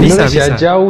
Indonesia bisa.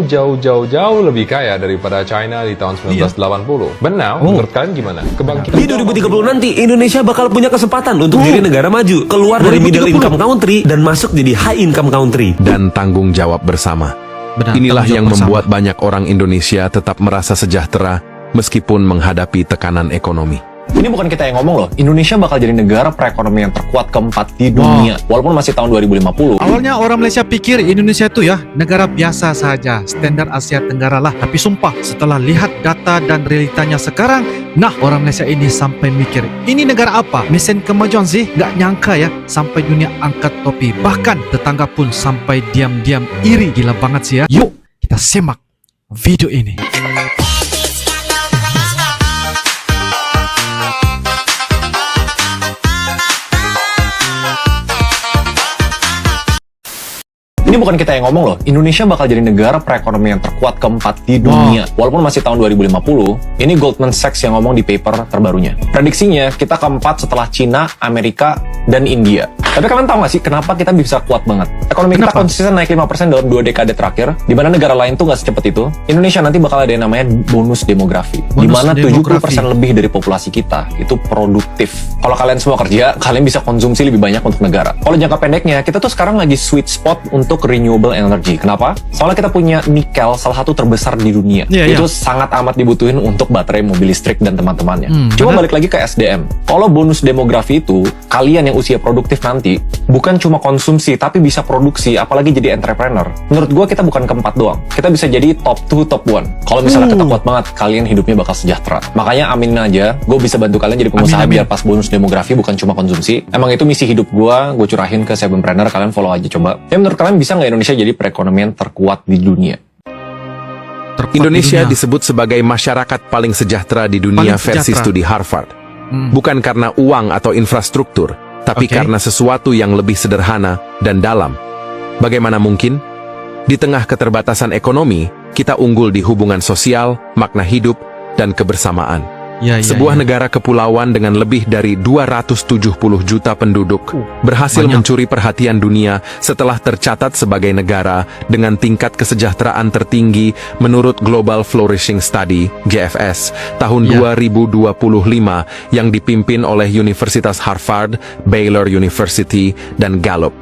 jauh lebih kaya daripada China di tahun 1980. Benar, menurut kalian gimana? Kebangkitan Di 2030 nanti, Indonesia bakal punya kesempatan untuk jadi negara maju, keluar dari middle income country dan masuk jadi high income country. Dan tanggung jawab bersama. Benar, Inilah tanggung yang jawab membuat banyak orang Indonesia tetap merasa sejahtera meskipun menghadapi tekanan ekonomi. Ini bukan kita yang ngomong loh, Indonesia bakal jadi negara perekonomian terkuat keempat di dunia, walaupun masih tahun 2050. Awalnya orang Malaysia pikir Indonesia itu ya negara biasa saja, standar Asia Tenggara lah. Tapi sumpah, setelah lihat data dan realitanya sekarang, nah orang Malaysia ini sampai mikir, ini negara apa? Mesin kemajuan sih? Nggak nyangka ya, sampai dunia angkat topi. Bahkan tetangga pun sampai diam-diam iri. Gila banget sih ya. Yuk, kita simak video ini. Ini bukan kita yang ngomong loh, Indonesia bakal jadi negara perekonomian terkuat keempat di dunia, walaupun masih tahun 2050. Ini Goldman Sachs yang ngomong di paper terbarunya. Prediksinya, kita keempat setelah Cina, Amerika, dan India. Tapi kalian tahu nggak sih kenapa kita bisa kuat banget? Ekonomi kita konsisten naik 5% dalam 2 dekade terakhir, di mana negara lain tuh nggak secepat itu. Indonesia nanti bakal ada yang namanya bonus demografi, di mana 70% lebih dari populasi kita itu produktif. Kalau kalian semua kerja, kalian bisa konsumsi lebih banyak untuk negara. Kalau jangka pendeknya, kita tuh sekarang lagi sweet spot untuk renewable energy. Kenapa? Soalnya kita punya nikel, salah satu terbesar di dunia. Itu sangat amat dibutuhin untuk baterai mobil listrik dan teman-temannya. Cuma balik lagi ke SDM. Kalau bonus demografi itu, kalian yang usia produktif nanti, bukan cuma konsumsi, tapi bisa produksi, apalagi jadi entrepreneur. Menurut gue, kita bukan keempat doang. Kita bisa jadi top 2, top 1. Kalau misalnya kita kuat banget, kalian hidupnya bakal sejahtera. Makanya aminin aja, gue bisa bantu kalian jadi pengusaha biar pas bonus demografi bukan cuma konsumsi. Emang itu misi hidup gue curahin ke Sevenpreneur, kalian follow aja coba. Ya menurut kalian bisa nggak Indonesia jadi perekonomian terkuat di dunia? Indonesia disebut sebagai masyarakat paling sejahtera di dunia versi studi Harvard. Bukan karena uang atau infrastruktur, tapi karena sesuatu yang lebih sederhana dan dalam. Bagaimana mungkin? Di tengah keterbatasan ekonomi, kita unggul di hubungan sosial, makna hidup, dan kebersamaan. Sebuah negara kepulauan dengan lebih dari 270 juta penduduk berhasil mencuri perhatian dunia setelah tercatat sebagai negara dengan tingkat kesejahteraan tertinggi menurut Global Flourishing Study (GFS) tahun 2025 yang dipimpin oleh Universitas Harvard, Baylor University, dan Gallup.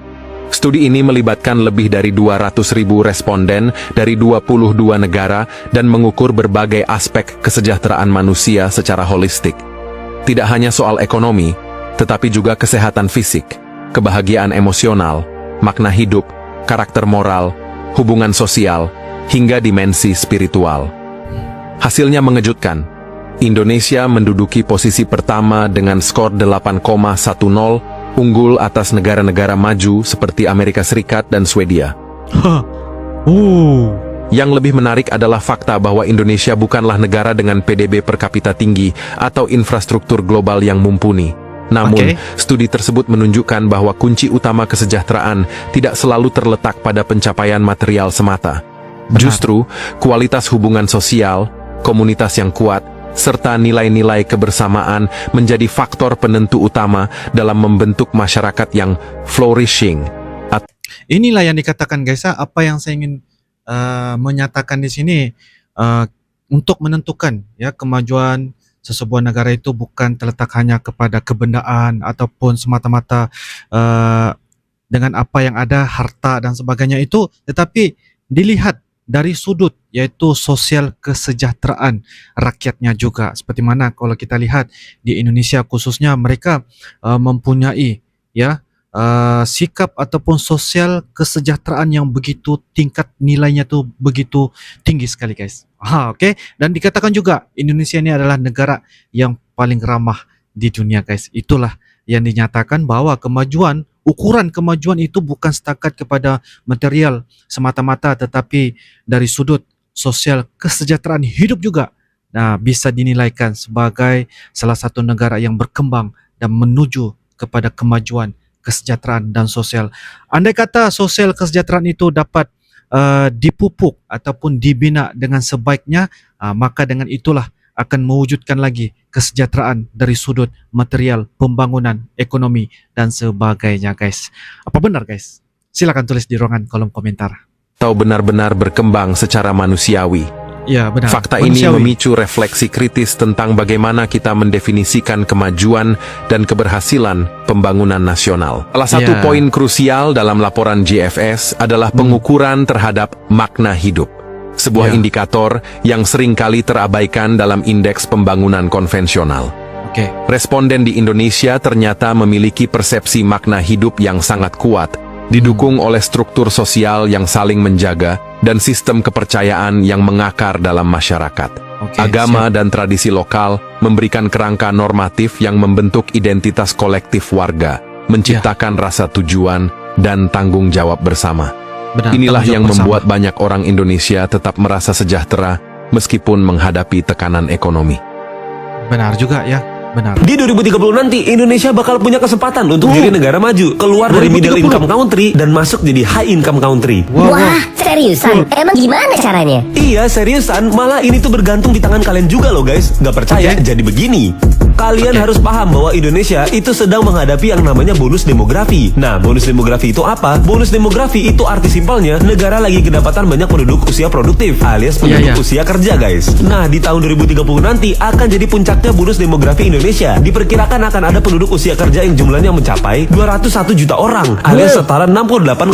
Studi ini melibatkan lebih dari 200.000 responden dari 22 negara dan mengukur berbagai aspek kesejahteraan manusia secara holistik. Tidak hanya soal ekonomi, tetapi juga kesehatan fisik, kebahagiaan emosional, makna hidup, karakter moral, hubungan sosial, hingga dimensi spiritual. Hasilnya mengejutkan. Indonesia menduduki posisi pertama dengan skor 8,10, unggul atas negara-negara maju seperti Amerika Serikat dan Swedia. Yang lebih menarik adalah fakta bahwa Indonesia bukanlah negara dengan PDB per kapita tinggi atau infrastruktur global yang mumpuni. Namun, studi tersebut menunjukkan bahwa kunci utama kesejahteraan tidak selalu terletak pada pencapaian material semata. Justru, kualitas hubungan sosial, komunitas yang kuat, serta nilai-nilai kebersamaan menjadi faktor penentu utama dalam membentuk masyarakat yang flourishing. Inilah yang dikatakan guys, apa yang saya ingin menyatakan di sini, untuk menentukan ya kemajuan sesebuah negara itu bukan terletak hanya kepada kebendaan ataupun semata-mata dengan apa yang ada, harta dan sebagainya itu, tetapi dilihat dari sudut yaitu sosial kesejahteraan rakyatnya juga. Seperti mana kalau kita lihat di Indonesia khususnya, mereka mempunyai sikap ataupun sosial kesejahteraan yang begitu tingkat nilainya tuh begitu tinggi sekali guys. Dan dikatakan juga Indonesia ini adalah negara yang paling ramah di dunia guys. Itulah yang dinyatakan bahwa ukuran kemajuan itu bukan setakat kepada material semata-mata, tetapi dari sudut sosial kesejahteraan hidup juga bisa dinilaikan sebagai salah satu negara yang berkembang dan menuju kepada kemajuan kesejahteraan dan sosial. Andai kata sosial kesejahteraan itu dapat dipupuk ataupun dibina dengan sebaiknya, maka dengan itulah akan mewujudkan lagi kesejahteraan dari sudut material, pembangunan, ekonomi, dan sebagainya guys. Apa benar guys? Silakan tulis di ruangan kolom komentar. atau benar-benar berkembang secara manusiawi. Ya, benar. Fakta ini Manusiawi. memicu refleksi kritis tentang bagaimana kita mendefinisikan kemajuan dan keberhasilan pembangunan nasional. Salah satu Ya. poin krusial dalam laporan GFS adalah pengukuran terhadap makna hidup. Sebuah Ya. indikator yang seringkali terabaikan dalam indeks pembangunan konvensional. Oke. Responden di Indonesia ternyata memiliki persepsi makna hidup yang sangat kuat, didukung oleh struktur sosial yang saling menjaga dan sistem kepercayaan yang mengakar dalam masyarakat. Oke, Agama dan tradisi lokal memberikan kerangka normatif yang membentuk identitas kolektif warga, menciptakan rasa tujuan dan tanggung jawab bersama. Benar, Inilah tanggung yang jawab bersama. membuat banyak orang Indonesia tetap merasa sejahtera meskipun menghadapi tekanan ekonomi. Benar juga ya, benar. Di 2030 nanti, Indonesia bakal punya kesempatan untuk jadi negara maju, keluar dari middle 2030. income country dan masuk jadi high income country. Wah, seriusan? Emang gimana caranya? Iya, seriusan. Malah ini tuh bergantung di tangan kalian juga loh guys. Gak percaya? Jadi begini. Kalian harus paham bahwa Indonesia itu sedang menghadapi yang namanya bonus demografi. Nah, bonus demografi itu apa? Bonus demografi itu arti simpelnya negara lagi kedapatan banyak penduduk usia produktif alias penduduk Iya. usia kerja guys. Nah, di tahun 2030 nanti akan jadi puncaknya bonus demografi Indonesia. Diperkirakan akan ada penduduk usia kerja yang jumlahnya mencapai 201 juta orang alias setara 68,1%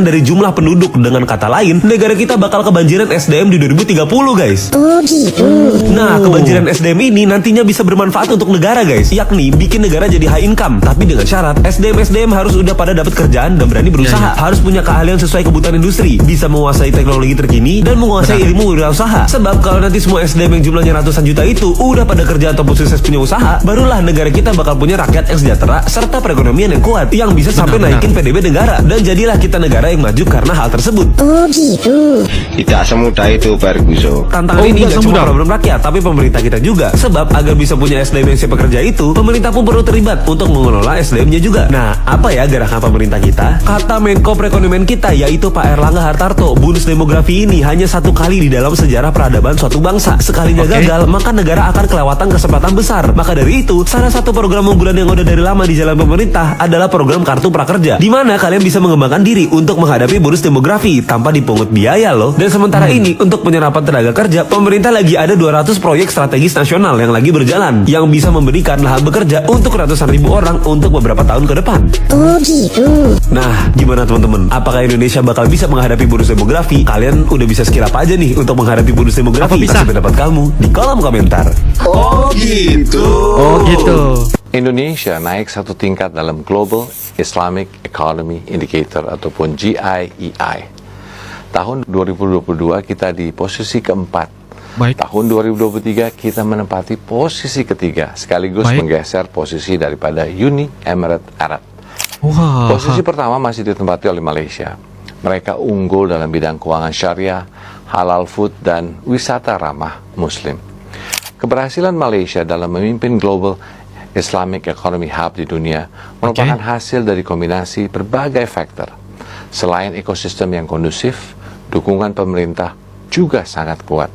dari jumlah penduduk. Dengan kata lain, negara kita bakal kebanjiran SDM di 2030 guys. Oh gitu. Nah, kebanjiran SDM ini nantinya bisa bermanfaat untuk negara guys, yakni bikin negara jadi high income. Tapi dengan syarat SDM harus udah pada dapat kerjaan dan berani berusaha. Harus punya keahlian sesuai kebutuhan industri, bisa menguasai teknologi terkini dan menguasai ilmu wirausaha. Sebab kalau nanti semua SDM yang jumlahnya ratusan juta itu udah pada kerja ataupun sukses punya usaha, barulah negara kita bakal punya rakyat yang sejahtera serta perekonomian yang kuat yang bisa sampai naikin PDB negara. Dan jadilah kita negara yang maju karena hal tersebut. Oh gitu. Tidak semudah itu, Ferguson. Tantangan ini enggak gak cuma semudah. problem rakyat, tapi pemerintah kita juga. Sebab agar bisa punya SDM yang siap bekerja itu, pemerintah pun perlu terlibat untuk mengelola SDM-nya juga. Nah, apa ya gerakan pemerintah kita? Kata Menko Perekonomian kita, yaitu Pak Erlangga Hartarto, bonus demografi ini hanya satu kali di dalam sejarah peradaban suatu bangsa. Sekalinya gagal, maka negara akan kelewatan kesempatan besar. Maka dari itu, salah satu program unggulan yang udah dari lama di jalan pemerintah adalah program Kartu Prakerja, di mana kalian bisa mengembangkan diri untuk menghadapi bonus demografi tanpa dipungut biaya loh. Dan sementara ini, untuk penyerapan tenaga kerja, pemerintah lagi ada 200 proyek strategis nasional yang lagi berjalan, yang bisa memberikan lahan bekerja untuk ratusan ribu orang untuk beberapa tahun ke depan. Oh gitu. Nah, gimana teman-teman? Apakah Indonesia bakal bisa menghadapi bonus demografi? Kalian udah bisa skill apa aja nih untuk menghadapi bonus demografi? Apa bisa? Kasih pendapat kamu di kolom komentar. Oh gitu. Oh gitu. Indonesia naik satu tingkat dalam Global Islamic Economy Indicator ataupun GIEI. Tahun 2022 kita di posisi keempat. Baik. Tahun 2023 kita menempati posisi ketiga, sekaligus Baik. menggeser posisi daripada Uni Emirat Arab. Wah. Posisi pertama masih ditempati oleh Malaysia. Mereka unggul dalam bidang keuangan syariah, halal food, dan wisata ramah Muslim. Keberhasilan Malaysia dalam memimpin Global Islamic Economy Hub di dunia merupakan hasil dari kombinasi berbagai faktor. Selain ekosistem yang kondusif, dukungan pemerintah juga sangat kuat.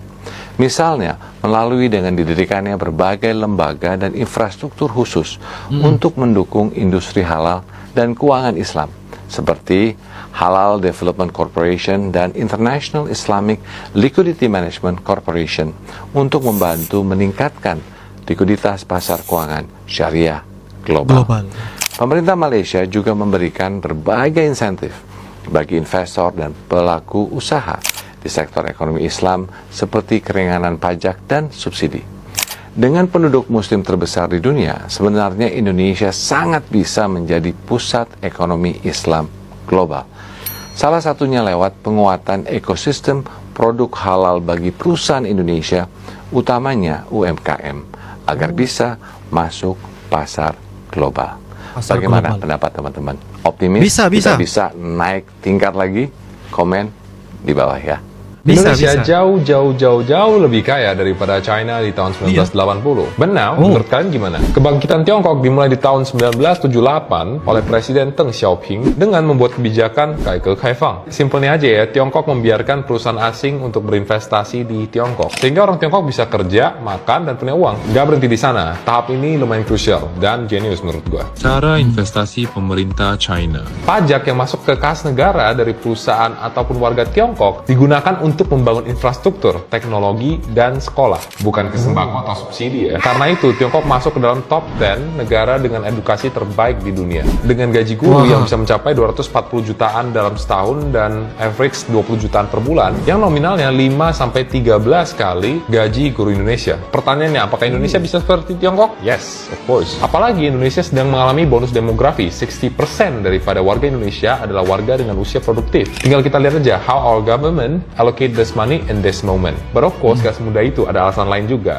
Misalnya, melalui dengan didirikannya berbagai lembaga dan infrastruktur khusus untuk mendukung industri halal dan keuangan Islam, seperti Halal Development Corporation dan International Islamic Liquidity Management Corporation untuk membantu meningkatkan likuiditas pasar keuangan syariah global. Pemerintah Malaysia juga memberikan berbagai insentif bagi investor dan pelaku usaha di sektor ekonomi Islam seperti keringanan pajak dan subsidi. Dengan penduduk muslim terbesar di dunia, sebenarnya Indonesia sangat bisa menjadi pusat ekonomi Islam global. Salah satunya lewat penguatan ekosistem produk halal bagi perusahaan Indonesia, utamanya UMKM, agar bisa masuk pasar global. Pasar Bagaimana global. pendapat teman-teman? Optimis Bisa. kita bisa naik tingkat lagi? Komen di bawah ya. Indonesia jauh lebih kaya daripada China di tahun 1980. But now, menurut kalian gimana? Kebangkitan Tiongkok dimulai di tahun 1978 oleh Presiden Deng Xiaoping dengan membuat kebijakan Kaige Kaifang. Simpelnya aja ya, Tiongkok membiarkan perusahaan asing untuk berinvestasi di Tiongkok. Sehingga orang Tiongkok bisa kerja, makan, dan punya uang. Gak berhenti di sana. Tahap ini lumayan krusial dan jenius menurut gua. Cara investasi pemerintah China. Pajak yang masuk ke kas negara dari perusahaan ataupun warga Tiongkok digunakan untuk membangun infrastruktur, teknologi, dan sekolah. Bukan ke sembako atau subsidi ya. Karena itu, Tiongkok masuk ke dalam top 10 negara dengan edukasi terbaik di dunia. Dengan gaji guru yang bisa mencapai 240 jutaan dalam setahun dan average 20 jutaan per bulan, yang nominalnya 5-13 kali gaji guru Indonesia. Pertanyaannya, apakah Indonesia bisa seperti Tiongkok? Yes, of course. Apalagi Indonesia sedang mengalami bonus demografi. 60% daripada warga Indonesia adalah warga dengan usia produktif. Tinggal kita lihat aja how our government allocate this money in this moment. But of course, gak semudah itu, ada alasan lain juga.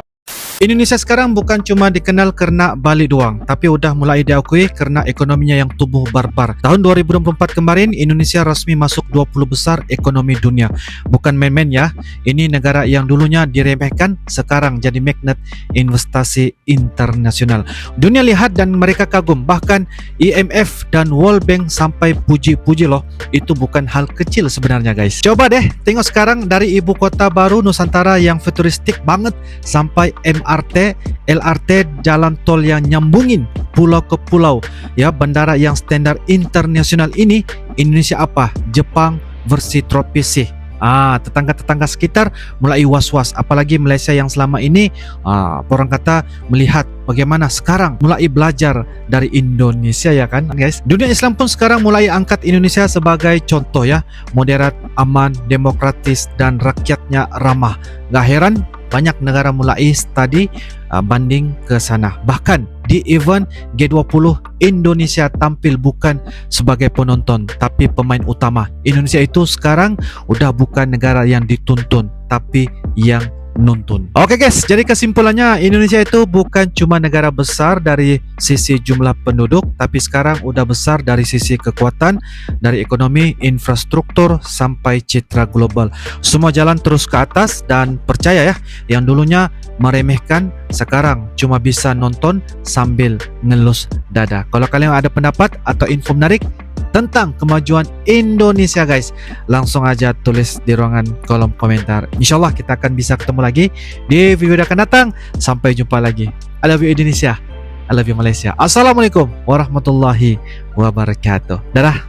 Indonesia sekarang bukan cuma dikenal karena Bali doang, tapi udah mulai diakui karena ekonominya yang tumbuh barbar. Tahun 2024 kemarin, Indonesia resmi masuk 20 besar ekonomi dunia. Bukan main-main ya, ini negara yang dulunya diremehkan, sekarang jadi magnet investasi internasional. Dunia lihat dan mereka kagum, bahkan IMF dan World Bank sampai puji-puji loh. Itu bukan hal kecil sebenarnya guys. Coba deh, tengok sekarang dari ibu kota baru Nusantara yang futuristik banget sampai MRT, LRT, jalan tol yang nyambungin pulau ke pulau, ya, bandara yang standar internasional ini. Indonesia apa? Jepang versi tropis sih. Tetangga-tetangga sekitar mulai was-was, apalagi Malaysia yang selama ini orang kata melihat bagaimana sekarang mulai belajar dari Indonesia ya kan guys. Dunia Islam pun sekarang mulai angkat Indonesia sebagai contoh ya, moderat, aman, demokratis, dan rakyatnya ramah. Gak heran banyak negara mulai study banding ke sana. Bahkan di event G20 Indonesia tampil bukan sebagai penonton tapi pemain utama. Indonesia itu sekarang udah bukan negara yang dituntun tapi yang nonton. Oke guys, jadi kesimpulannya Indonesia itu bukan cuma negara besar dari sisi jumlah penduduk, tapi sekarang udah besar dari sisi kekuatan, dari ekonomi, infrastruktur, sampai citra global. Semua jalan terus ke atas dan percaya ya, yang dulunya meremehkan sekarang cuma bisa nonton sambil ngelus dada. Kalau kalian ada pendapat atau info menarik tentang kemajuan Indonesia guys, langsung aja tulis di ruangan kolom komentar. Insyaallah kita akan bisa ketemu lagi di video akan datang. Sampai jumpa lagi. I love you Indonesia, I love you Malaysia. Assalamualaikum warahmatullahi wabarakatuh. Dadah.